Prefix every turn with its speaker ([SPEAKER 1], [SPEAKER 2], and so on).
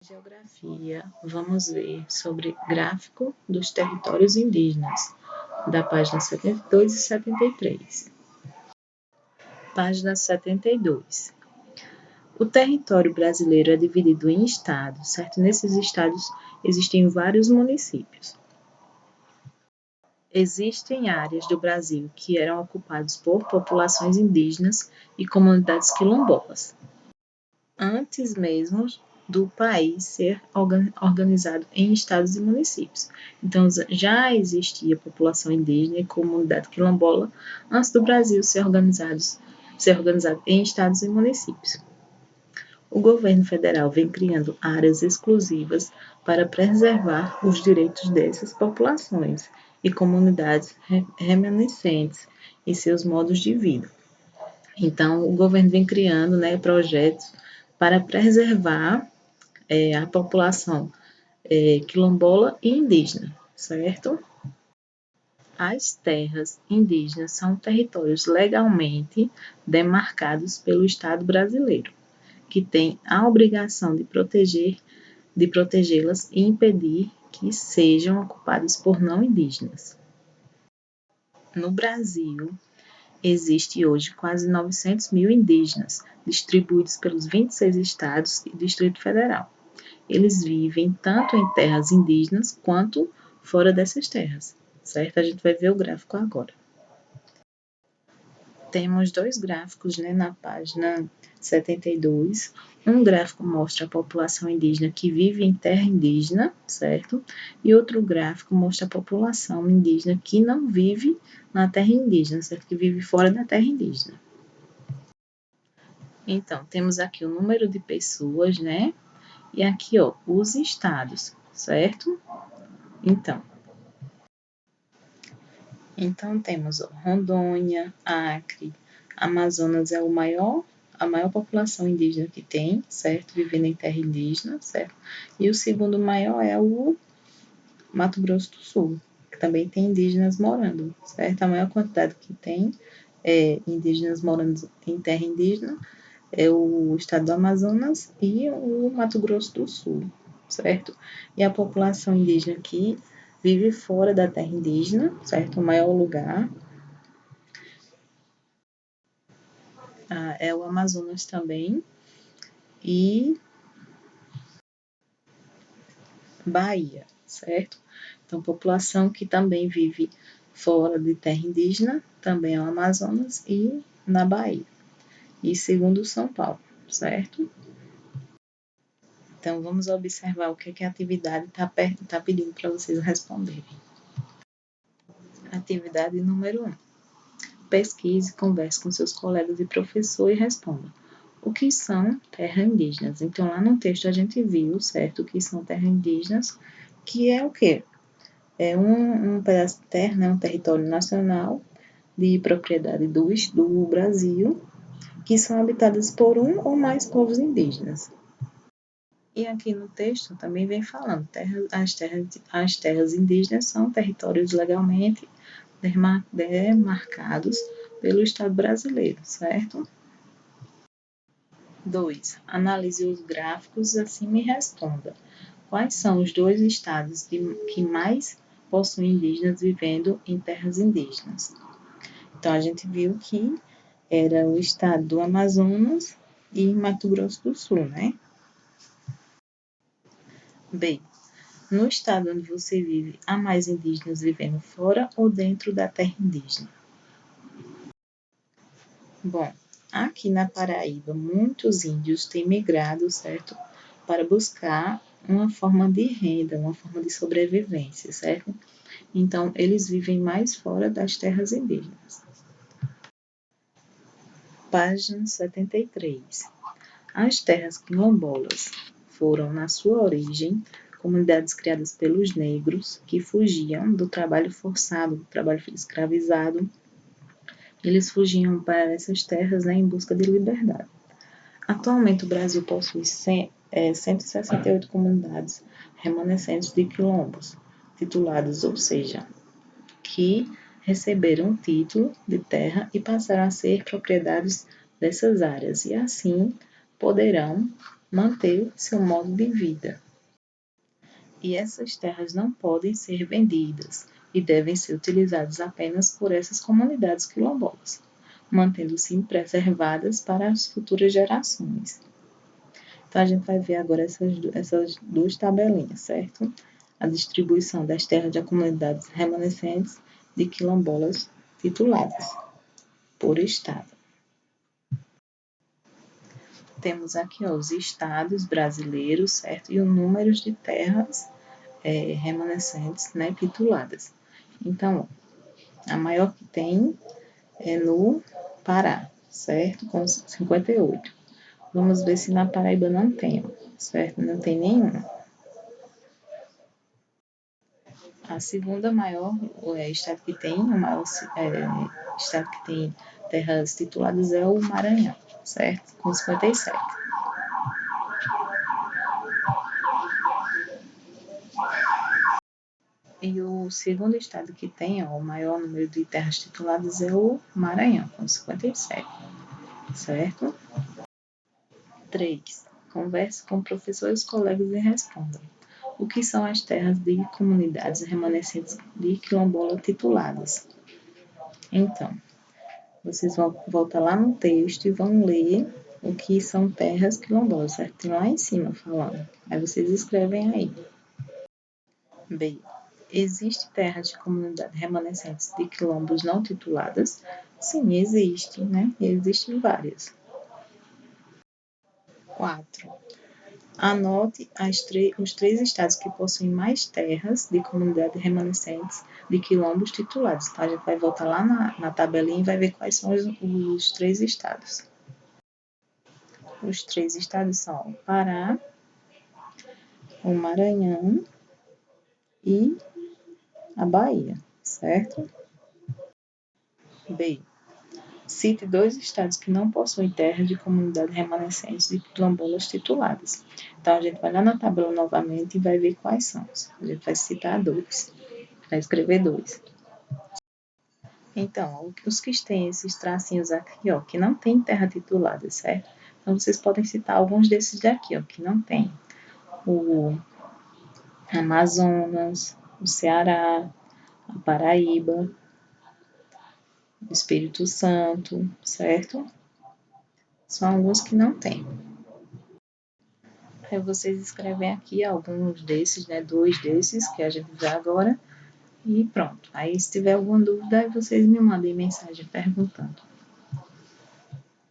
[SPEAKER 1] Geografia, vamos ver sobre gráfico dos territórios indígenas, da página 72 e 73. Página 72. O território brasileiro é dividido em estados, certo? Nesses estados existem vários municípios. Existem áreas do Brasil que eram ocupadas por populações indígenas e comunidades quilombolas. Antes mesmo do país ser organizado em estados e municípios. Então, já existia população indígena e comunidade quilombola antes do Brasil ser organizado em estados e municípios. O governo federal vem criando áreas exclusivas para preservar os direitos dessas populações e comunidades remanescentes e seus modos de vida. Então, o governo vem criando, projetos para preservar a população quilombola e indígena, certo? As terras indígenas são territórios legalmente demarcados pelo Estado brasileiro, que tem a obrigação de protegê-las e impedir que sejam ocupadas por não indígenas. No Brasil, existe hoje quase 900 mil indígenas, distribuídos pelos 26 estados e Distrito Federal. Eles vivem tanto em terras indígenas quanto fora dessas terras, certo? A gente vai ver o gráfico agora. Temos dois gráficos, na página 72. Um gráfico mostra a população indígena que vive em terra indígena, certo? E outro gráfico mostra a população indígena que não vive na terra indígena, certo? Que vive fora da terra indígena. Então, temos aqui o número de pessoas, E aqui, os estados, certo? Então temos Rondônia, Acre, Amazonas é a maior população indígena que tem, certo? Vivendo em terra indígena, certo? E o segundo maior é o Mato Grosso do Sul, que também tem indígenas morando, certo? A maior quantidade que tem indígenas morando em terra indígena é o estado do Amazonas e o Mato Grosso do Sul, certo? E a população indígena que vive fora da terra indígena, certo? O maior lugar é o Amazonas também e Bahia, certo? Então, população que também vive fora de terra indígena, também é o Amazonas e na Bahia. E segundo São Paulo, certo? Então, vamos observar o que a atividade está pedindo para vocês responderem. Atividade número 1. Pesquise, converse com seus colegas e professor e responda. O que são terras indígenas? Então, lá no texto a gente viu, certo, o que são terras indígenas, que é o quê? É um pedaço de terra, um território nacional de propriedade do Brasil, que são habitadas por um ou mais povos indígenas. E aqui no texto também vem falando, as terras indígenas são territórios legalmente demarcados pelo Estado brasileiro, certo? 2. Analise os gráficos assim me responda. Quais são os dois estados que mais possuem indígenas vivendo em terras indígenas? Então, a gente viu que era o estado do Amazonas e Mato Grosso do Sul, B. No estado onde você vive, há mais indígenas vivendo fora ou dentro da terra indígena? Bom, aqui na Paraíba, muitos índios têm migrado, certo? Para buscar uma forma de renda, uma forma de sobrevivência, certo? Então, eles vivem mais fora das terras indígenas. Página 73. As terras quilombolas foram, na sua origem, comunidades criadas pelos negros que fugiam do trabalho forçado, do trabalho escravizado. Eles fugiam para essas terras em busca de liberdade. Atualmente, o Brasil possui 168 comunidades remanescentes de quilombos, titulados, ou seja, que receberam o título de terra e passaram a ser propriedades dessas áreas, e assim poderão manter seu modo de vida. E essas terras não podem ser vendidas e devem ser utilizadas apenas por essas comunidades quilombolas, mantendo-se preservadas para as futuras gerações. Então, a gente vai ver agora essas duas tabelinhas, certo? A distribuição das terras de comunidades remanescentes de quilombolas tituladas por estado. Temos aqui os estados brasileiros, certo? E o número de terras remanescentes, né, tituladas. Então, a maior que tem é no Pará, certo? Com 58. Vamos ver se na Paraíba não tem, certo? Não tem nenhuma. A segunda maior, estado que tem, o maior estado que tem terras tituladas é o Maranhão, certo? Com 57. E o segundo estado que tem o maior número de terras tituladas é o Maranhão, com 57, certo? 3. Converse com professores, colegas e responda. O que são as terras de comunidades remanescentes de quilombola tituladas? Então, vocês vão voltar lá no texto e vão ler o que são terras quilombolas, certo? Tem lá em cima falando. Aí vocês escrevem aí. B. Existe terra de comunidade remanescentes de quilombos não tituladas? Sim, existe, né? Existem várias. 4. Anote os 3 estados que possuem mais terras de comunidade remanescentes de quilombos titulados. Então, a gente vai voltar lá na tabelinha e vai ver quais são os 3 estados. Os 3 estados são o Pará, o Maranhão e a Bahia, certo? B. Cite 2 estados que não possuem terras de comunidade remanescentes de quilombolas tituladas. Então, a gente vai lá na tabela novamente e vai ver quais são. A gente vai citar 2. Vai escrever 2. Então, os que têm esses tracinhos aqui, ó, que não tem terra titulada, certo? Então, vocês podem citar alguns desses daqui, ó, que não tem. O Amazonas, o Ceará, a Paraíba, o Espírito Santo, certo? São alguns que não tem. Aí vocês escrevem aqui alguns desses, né? 2 desses que a gente vê agora. E pronto. Aí se tiver alguma dúvida, aí vocês me mandem mensagem perguntando.